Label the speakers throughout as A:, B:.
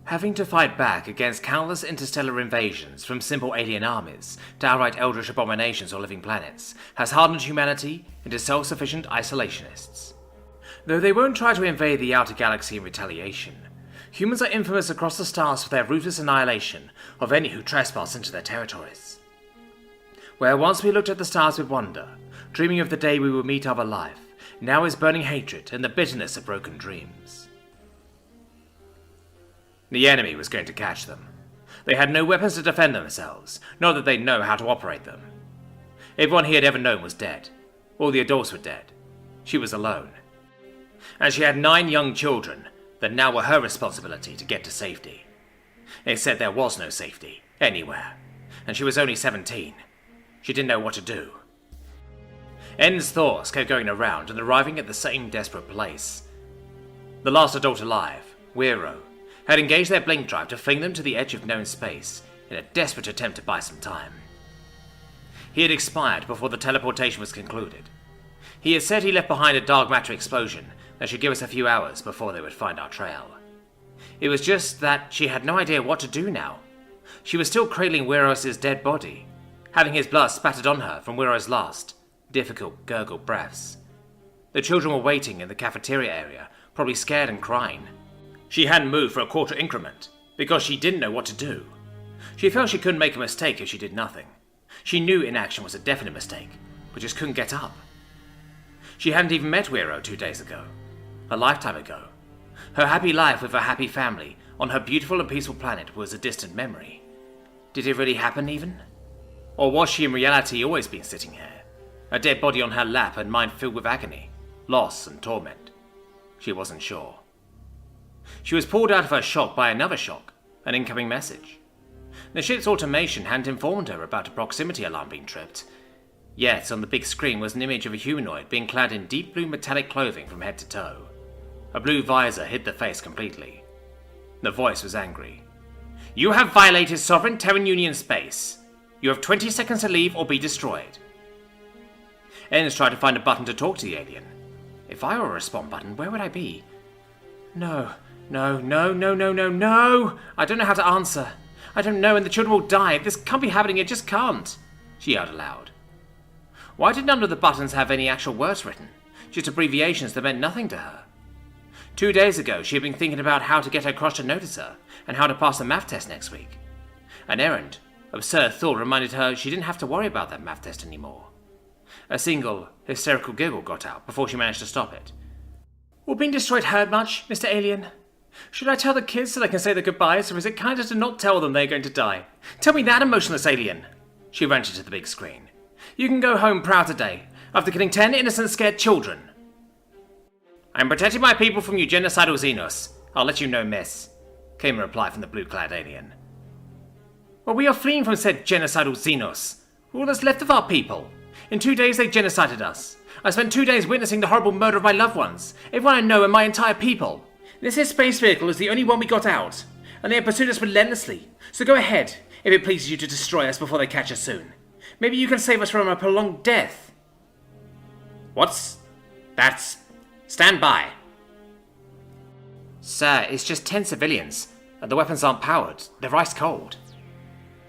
A: Having to fight back against countless interstellar invasions from simple alien armies to outright eldritch abominations or living planets has hardened humanity into self-sufficient isolationists. Though they won't try to invade the outer galaxy in retaliation, humans are infamous across the stars for their ruthless annihilation of any who trespass into their territories. Where once we looked at the stars with wonder, dreaming of the day we would meet other life, now is burning hatred and the bitterness of broken dreams. The enemy was going to catch them. They had no weapons to defend themselves, not that they'd know how to operate them. Everyone he had ever known was dead. All the adults were dead. She was alone. And she had 9 young children that now were her responsibility to get to safety. Except there was no safety, anywhere. And she was only 17. She didn't know what to do. N's thoughts kept going around and arriving at the same desperate place. The last adult alive, Wero, had engaged their blink drive to fling them to the edge of known space in a desperate attempt to buy some time. He had expired before the teleportation was concluded. He had said he left behind a dark matter explosion that should give us a few hours before they would find our trail. It was just that she had no idea what to do now. She was still cradling Weros' dead body, having his blood spattered on her from Weros' last, difficult, gurgled breaths. The children were waiting in the cafeteria area, probably scared and crying. She hadn't moved for a quarter increment, because she didn't know what to do. She felt she couldn't make a mistake if she did nothing. She knew inaction was a definite mistake, but just couldn't get up. She hadn't even met Wero 2 days ago. A lifetime ago. Her happy life with her happy family on her beautiful and peaceful planet was a distant memory. Did it really happen even? Or was she in reality always been sitting here? A dead body on her lap and mind filled with agony, loss and torment. She wasn't sure. She was pulled out of her shock by another shock, an incoming message. The ship's automation hadn't informed her about a proximity alarm being tripped. Yet on the big screen was an image of a humanoid being clad in deep blue metallic clothing from head to toe. A blue visor hid the face completely. The voice was angry. "You have violated sovereign Terran Union space. You have 20 seconds to leave or be destroyed." Enns tried to find a button to talk to the alien. If I were a respawn button, where would I be? No. I don't know how to answer. I don't know, and the children will die. This can't be happening, it just can't. She yelled aloud. Why did none of the buttons have any actual words written? Just abbreviations that meant nothing to her. 2 days ago, she had been thinking about how to get her crush to notice her, and how to pass the math test next week. An errand, absurd thought reminded her she didn't have to worry about that math test anymore. A single, hysterical giggle got out before she managed to stop it. Will being destroyed hurt much, Mr. Alien? Should I tell the kids so they can say their goodbyes, or is it kinder to not tell them they're going to die? Tell me that, emotionless alien! She ranted to the big screen. You can go home proud today, after killing 10 innocent scared children. I'm protecting my people from you genocidal Xenos. I'll let you know, miss, came a reply from the blue-clad alien. Well, we are fleeing from said genocidal Xenos. All that's left of our people. In 2 days they genocided us. I spent 2 days witnessing the horrible murder of my loved ones, everyone I know and my entire people. This here space vehicle is the only one we got out, and they have pursued us relentlessly. So go ahead, if it pleases you to destroy us before they catch us soon. Maybe you can save us from a prolonged death. That's... Stand by. Sir, it's just 10 civilians, and the weapons aren't powered. They're ice cold.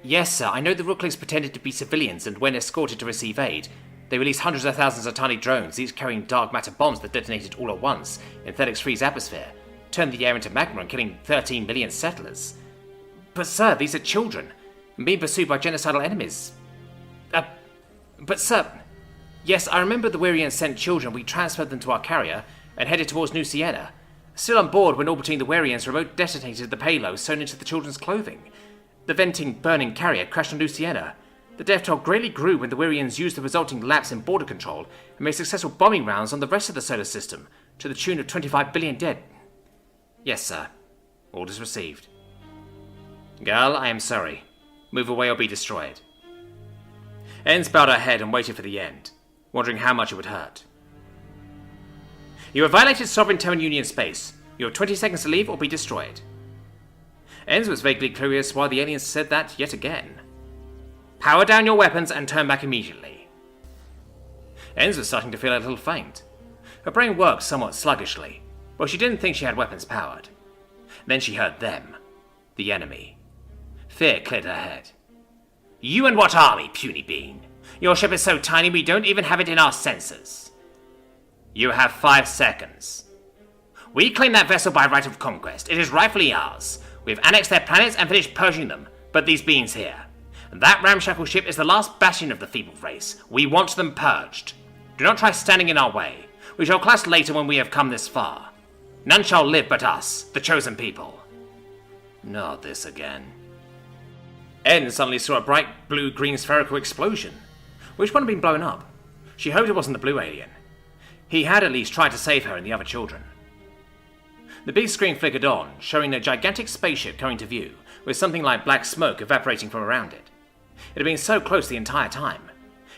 A: Yes, sir, I know the Rooklings pretended to be civilians, and when escorted to receive aid, they released hundreds of thousands of tiny drones, each carrying dark matter bombs that detonated all at once in Thelix 3's atmosphere, turned the air into magma and killing 13 million settlers. But sir, these are children, and being pursued by genocidal enemies. But sir... Yes, I remember the Werians sent children. We transferred them to our carrier and headed towards New Sienna. Still on board when orbiting the Werians, remote detonated the payload sewn into the children's clothing. The venting, burning carrier crashed on New Sienna. The death toll greatly grew when the Werians used the resulting lapse in border control and made successful bombing rounds on the rest of the solar system, to the tune of 25 billion dead. Yes, sir. Orders received. Girl, I am sorry. Move away or be destroyed. Enns bowed her head and waited for the end, wondering how much it would hurt. You have violated sovereign Terran Union space. You have 20 seconds to leave or be destroyed. Enns was vaguely curious why the aliens said that yet again. Power down your weapons and turn back immediately. Enns was starting to feel a little faint. Her brain worked somewhat sluggishly, but she didn't think she had weapons powered. Then she heard them. The enemy. Fear cleared her head. You and what army, puny bean? Your ship is so tiny we don't even have it in our sensors. You have 5 seconds. We claim that vessel by right of conquest. It is rightfully ours. We've annexed their planets and finished purging them, but these beings here. That ramshackle ship is the last bastion of the feeble race. We want them purged. Do not try standing in our way. We shall clash later when we have come this far. None shall live but us, the chosen people. Not this again. En suddenly saw a bright blue-green spherical explosion. Which one had been blown up? She hoped it wasn't the blue alien. He had at least tried to save her and the other children. The big screen flickered on, showing a gigantic spaceship coming to view, with something like black smoke evaporating from around it. It had been so close the entire time.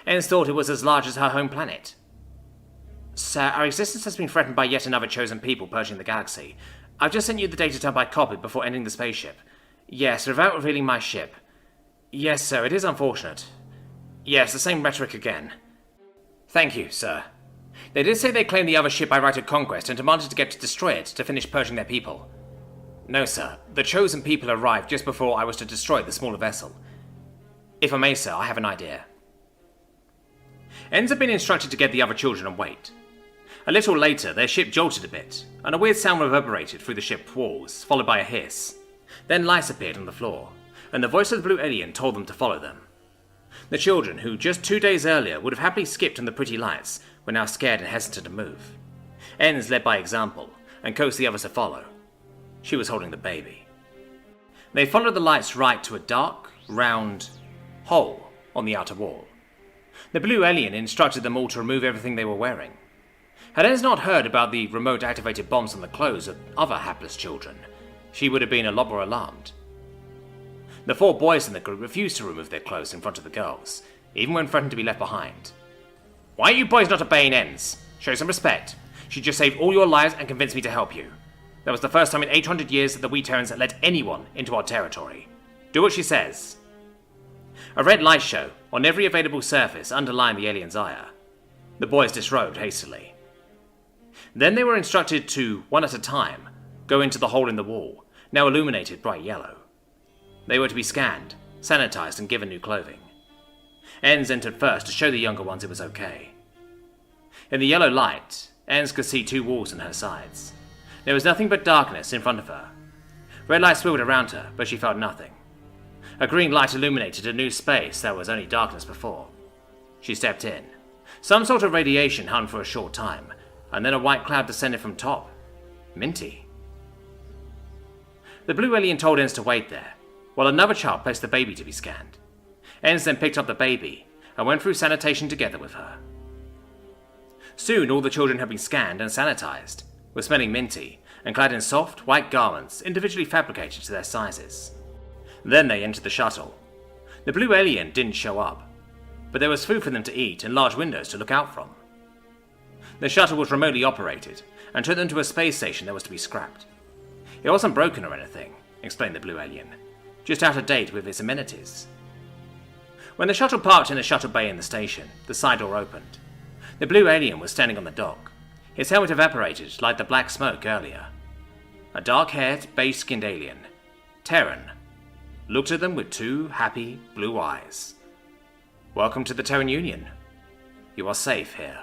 A: En thought it was as large as her home planet. Sir, our existence has been threatened by yet another chosen people purging the galaxy. I've just sent you the data dump I copied before ending the spaceship. Yes, without revealing my ship. Yes, sir, it is unfortunate. Yes, the same rhetoric again. Thank you, sir. They did say they claimed the other ship by right of conquest and demanded to get to destroy it to finish purging their people. No, sir. The chosen people arrived just before I was to destroy the smaller vessel. If I may, sir, I have an idea. Ends had been instructed to get the other children and wait. A little later, their ship jolted a bit, and a weird sound reverberated through the ship's walls, followed by a hiss. Then lights appeared on the floor, and the voice of the blue alien told them to follow them. The children, who just 2 days earlier would have happily skipped on the pretty lights, were now scared and hesitant to move. Ens led by example, and coaxed the others to follow. She was holding the baby. They followed the lights right to a dark, round hole on the outer wall. The blue alien instructed them all to remove everything they were wearing. Had Ens not heard about the remote-activated bombs on the clothes of other hapless children, she would have been a lot more alarmed. The 4 boys in the group refused to remove their clothes in front of the girls, even when threatened to be left behind. Why are you boys not obeying Ens? Show some respect. She just saved all your lives and convinced me to help you. That was the first time in 800 years that the Weterans let anyone into our territory. Do what she says. A red light show on every available surface underlined the alien's ire. The boys disrobed hastily. Then they were instructed to, one at a time, go into the hole in the wall, now illuminated bright yellow. They were to be scanned, sanitized, and given new clothing. Ens entered first to show the younger ones it was okay. In the yellow light, Ens could see 2 walls on her sides. There was nothing but darkness in front of her. Red light swirled around her, but she felt nothing. A green light illuminated a new space that was only darkness before. She stepped in. Some sort of radiation hung for a short time, and then a white cloud descended from top. Minty. The blue alien told Ens to wait there, while another child placed the baby to be scanned. Ens then picked up the baby and went through sanitation together with her. Soon all the children had been scanned and sanitized, were smelling minty, and clad in soft, white garments individually fabricated to their sizes. Then they entered the shuttle. The blue alien didn't show up, but there was food for them to eat and large windows to look out from. The shuttle was remotely operated, and took them to a space station that was to be scrapped. It wasn't broken or anything, explained the blue alien, just out of date with its amenities. When the shuttle parked in the shuttle bay in the station, the side door opened. The blue alien was standing on the dock. His helmet evaporated like the black smoke earlier. A dark-haired, beige-skinned alien, Terran, looked at them with 2 happy blue eyes. Welcome to the Terran Union. You are safe here.